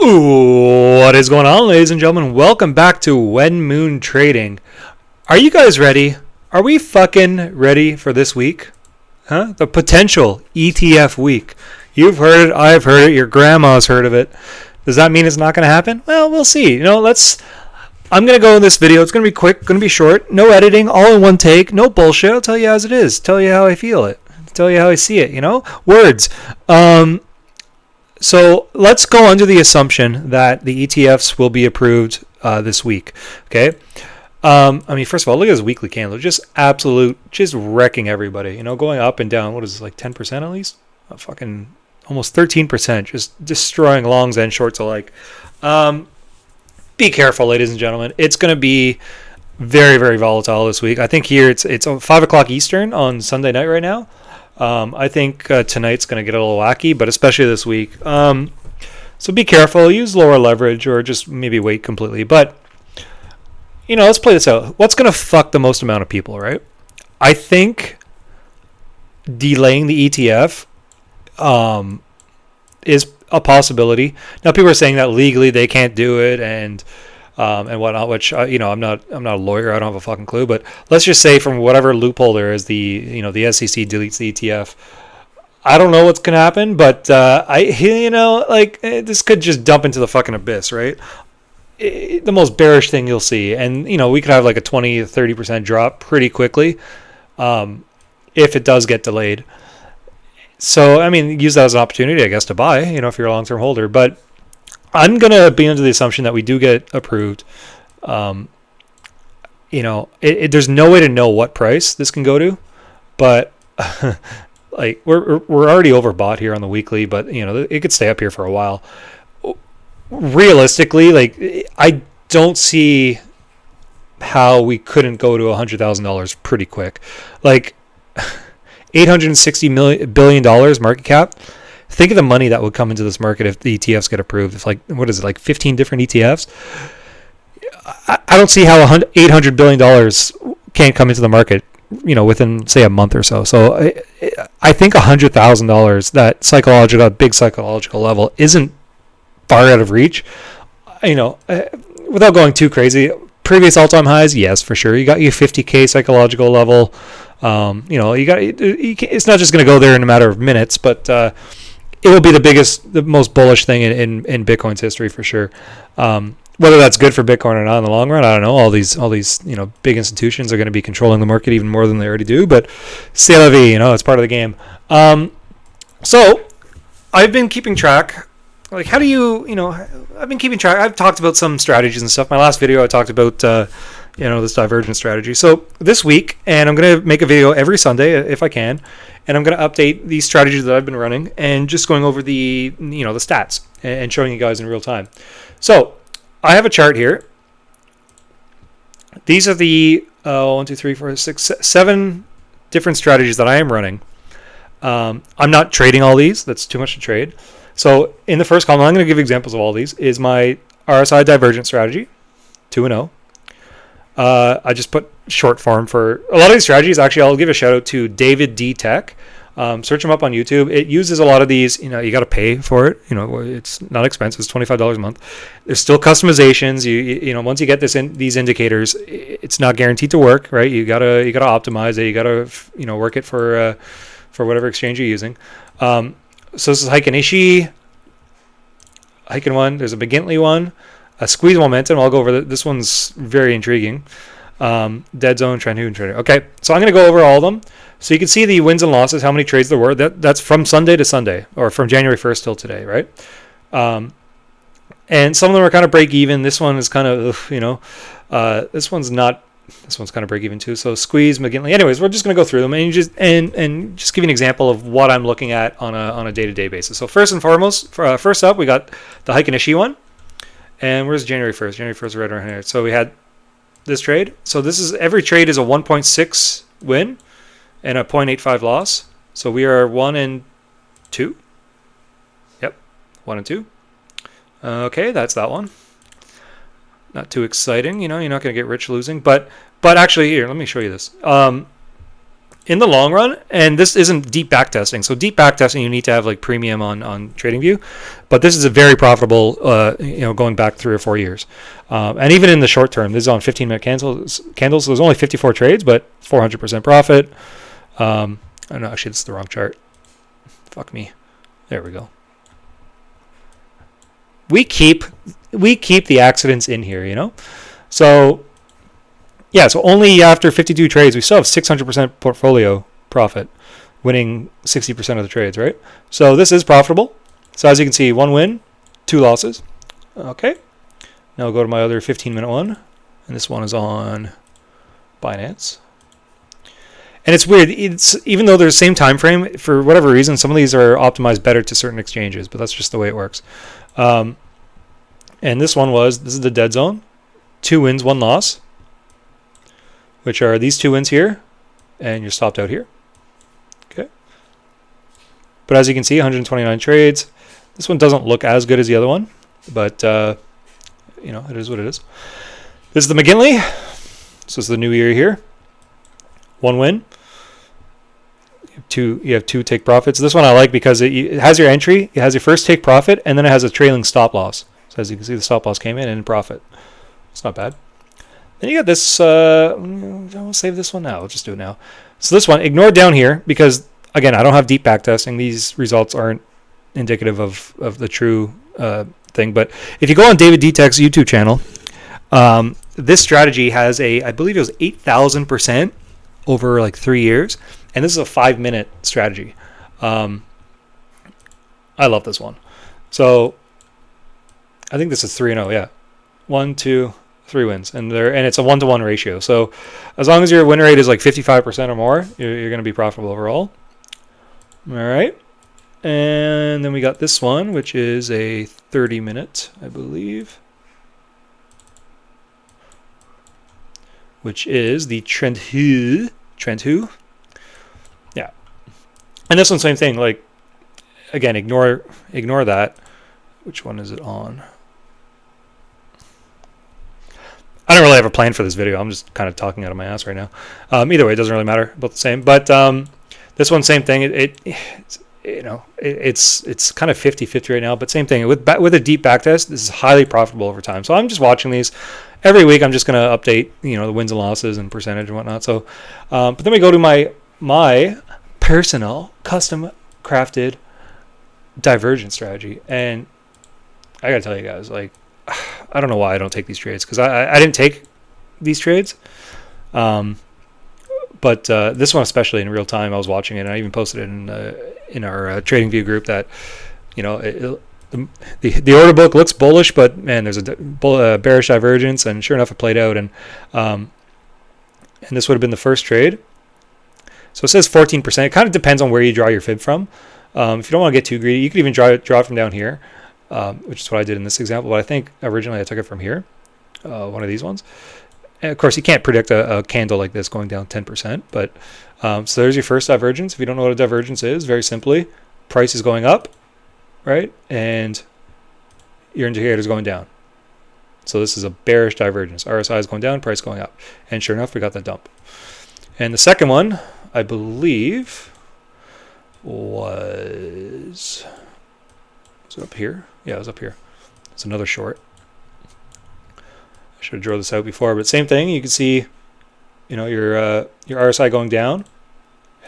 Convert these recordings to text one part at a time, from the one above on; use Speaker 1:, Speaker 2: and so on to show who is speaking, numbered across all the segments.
Speaker 1: Ooh, what is going on, ladies and gentlemen? Welcome back to When Moon Trading. Are you guys ready? Are we fucking ready for this week? Huh? The potential ETF week. You've heard it, I've heard it, your grandma's heard of it. Does that mean it's not going to happen? Well, we'll see. I'm going to go in this video. It's going to be quick, going to be short, no editing, all in one take, no bullshit. I'll tell you as it is. Tell you how I feel it. Tell you how I see it, Words. So let's go under the assumption that the ETFs will be approved this week. Okay. First of all, look at this weekly candle. Just wrecking everybody. Going up and down. What is this, like 10% at least? Fucking almost 13%. Just destroying longs and shorts alike. Be careful, ladies and gentlemen. It's going to be very, very volatile this week. I think here it's 5 o'clock Eastern on Sunday night right now. I think tonight's going to get a little wacky, but especially this week. So be careful. Use lower leverage or just maybe wait completely. But, let's play this out. What's going to fuck the most amount of people, right? I think delaying the ETF is a possibility. Now, people are saying that legally they can't do it and whatnot, which I'm not a lawyer. I don't have a fucking clue. But let's just say from whatever loophole there is, the SEC deletes the ETF. I don't know what's gonna happen, but this could just dump into the fucking abyss, right? The most bearish thing you'll see, and we could have like a 20-30% drop pretty quickly if it does get delayed. So use that as an opportunity, I guess, to buy. If you're a long-term holder, but I'm going to be under the assumption that we do get approved. There's no way to know what price this can go to, but we're already overbought here on the weekly, but it could stay up here for a while. Realistically, I don't see how we couldn't go to $100,000 pretty quick. $860 billion market cap. Think of the money that would come into this market if the ETFs get approved. It's 15 different ETFs? I don't see how $800 billion can't come into the market, within, say, a month or so. So I think $100,000, that big psychological level, isn't far out of reach. Without going too crazy, previous all-time highs, yes, for sure. You got your 50K psychological level. It's not just going to go there in a matter of minutes, but it will be the most bullish thing in Bitcoin's history for sure. Whether that's good for Bitcoin or not in the long run, I don't know. All these big institutions are going to be controlling the market even more than they already do. But c'est la vie, it's part of the game. So I've been keeping track. How do you, I've been keeping track. I've talked about some strategies and stuff. My last video, I talked about this divergent strategy. So this week, and I'm going to make a video every Sunday if I can. And I'm going to update these strategies that I've been running and just going over the the stats and showing you guys in real time. So I have a chart here. These are the 7 different strategies that I am running. I'm not trading all these. That's too much to trade. So in the first column, I'm going to give examples of all these, is my RSI divergent strategy, 2-0. I just put short form for a lot of these strategies. Actually, I'll give a shout out to David D Tech. Search him up on YouTube. It uses a lot of these. You got to pay for it. It's not expensive. It's $25 a month. There's still customizations. Once you get these indicators, it's not guaranteed to work, right? You gotta optimize it. You gotta work it for whatever exchange you're using. So this is Heiken Ishii, Heiken one. There's a McGintley one. A squeeze momentum. I'll go over this one's very intriguing. Dead zone, trend, and trader. Okay, so I'm going to go over all of them. So you can see the wins and losses, how many trades there were. That's from Sunday to Sunday, or from January 1st till today, right? And some of them are kind of break even. This one is kind of, this one's not. This one's kind of break even too. So squeeze, McGinley. Anyways, we're just going to go through them and just give you an example of what I'm looking at on a day-to-day basis. So first and foremost, first up, we got the Heiken Ishii one. And where's January 1st? January 1st is right around here. So we had this trade. So every trade is a 1.6 win and a 0.85 loss. So we are 1 and 2. Yep, 1 and 2. Okay, that's that one. Not too exciting. You're not going to get rich losing. But actually, here, let me show you this. in the long run, and this isn't deep backtesting. So deep backtesting, you need to have like premium on TradingView, but this is a very profitable, going back 3 or 4 years. And even in the short term, this is on 15-minute candles. So there's only 54 trades, but 400% profit. I don't know, actually, it's the wrong chart. Fuck me. There we go. We keep the accidents in here, So yeah, so only after 52 trades, we still have 600% portfolio profit, winning 60% of the trades, right? So this is profitable. So as you can see, 1 win, 2 losses. Okay. Now we'll go to my other 15-minute one, and this one is on Binance. And it's weird. It's even though they're the same time frame, for whatever reason, some of these are optimized better to certain exchanges, but that's just the way it works. And this is the dead zone. 2 wins, 1 loss, which are these 2 wins here, and you're stopped out here. Okay. But as you can see, 129 trades. This one doesn't look as good as the other one, but it is what it is. This is the McGinley. So it's the new year here. 1 win. You have 2 take profits. This one I like because it has your entry, it has your first take profit, and then it has a trailing stop loss. So as you can see, the stop loss came in profit. It's not bad. Then you got this. I'll save this one now. I'll just do it now. So this one, ignore down here because again, I don't have deep backtesting. These results aren't indicative of the true thing. But if you go on David Dtek's YouTube channel, this strategy has I believe it was 8,000% over like 3 years, and this is a 5-minute strategy. I love this one. So I think this is 3-0. Yeah, 1, 2, 3 wins, and it's a 1-to-1 ratio. So as long as your win rate is like 55% or more, you're going to be profitable overall. All right, and then we got this one, which is a 30-minute, I believe, which is the Trend Who. Yeah, and this one, same thing. Like again, ignore that. Which one is it on? I don't really have a plan for this video. I'm just kind of talking out of my ass right now. Either way, it doesn't really matter. Both the same. But this one, same thing. It's kind of 50-50 right now. But same thing. With a deep backtest, this is highly profitable over time. So I'm just watching these every week. I'm just going to update the wins and losses and percentage and whatnot. So, but then we go to my personal custom crafted divergence strategy, and I gotta tell you guys, like, I don't know why I don't take these trades, because I didn't take these trades. But this one, especially in real time, I was watching it, and I even posted it in our TradingView group that, the order book looks bullish, but man, there's a bearish divergence, and sure enough, it played out. And this would have been the first trade. So it says 14%. It kind of depends on where you draw your fib from. If you don't want to get too greedy, you could even draw it from down here. Which is what I did in this example, but I think originally I took it from here, one of these ones. And of course, you can't predict a candle like this going down 10%, but so there's your first divergence. If you don't know what a divergence is, very simply, price is going up, right? And your indicator is going down. So this is a bearish divergence. RSI is going down, price going up. And sure enough, we got that dump. And the second one, I believe, was it up here? Yeah, it was up here. It's another short. I should have drawn this out before, but same thing. You can see, your RSI going down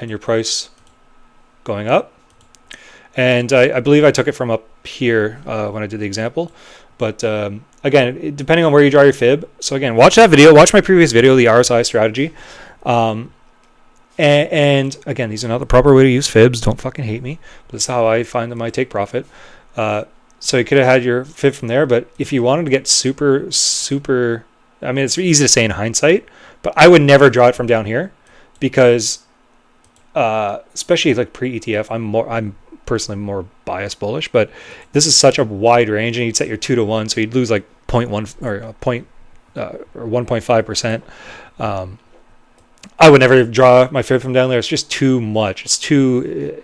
Speaker 1: and your price going up. And I believe I took it from up here when I did the example. But again, depending on where you draw your fib. So again, watch that video. Watch my previous video, the RSI strategy. And again, these are not the proper way to use fibs. Don't fucking hate me. This is how I find them. I take profit. So you could have had your fib from there, but if you wanted to get super, I mean, it's easy to say in hindsight, but I would never draw it from down here because, especially like pre-ETF, I'm personally more biased bullish, but this is such a wide range, and you'd set your 2-to-1, so you'd lose like 0.1 or 1.5%. I would never draw my fib from down there. It's just too much. It's too,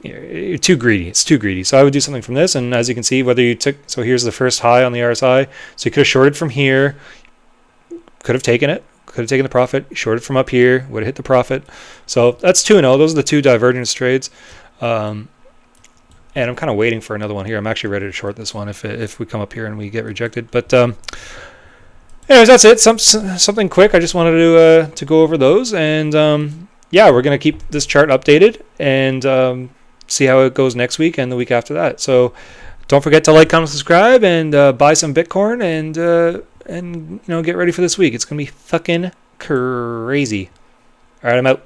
Speaker 1: you're too greedy. It's too greedy. So I would do something from this, and as you can see, whether you took, here's the first high on the RSI. So you could have shorted from here, could have taken it, Could have taken the profit, shorted from up here, would have hit the profit. So that's 2-0. Those are the two divergence trades. And I'm kind of waiting for another one here. I'm actually ready to short this one if we come up here and we get rejected. But anyways, that's it. Something quick. I just wanted to go over those. And yeah, we're going to keep this chart updated and see how it goes next week and the week after that. So don't forget to like, comment, subscribe, and buy some Bitcoin and get ready for this week. It's going to be fucking crazy. All right, I'm out.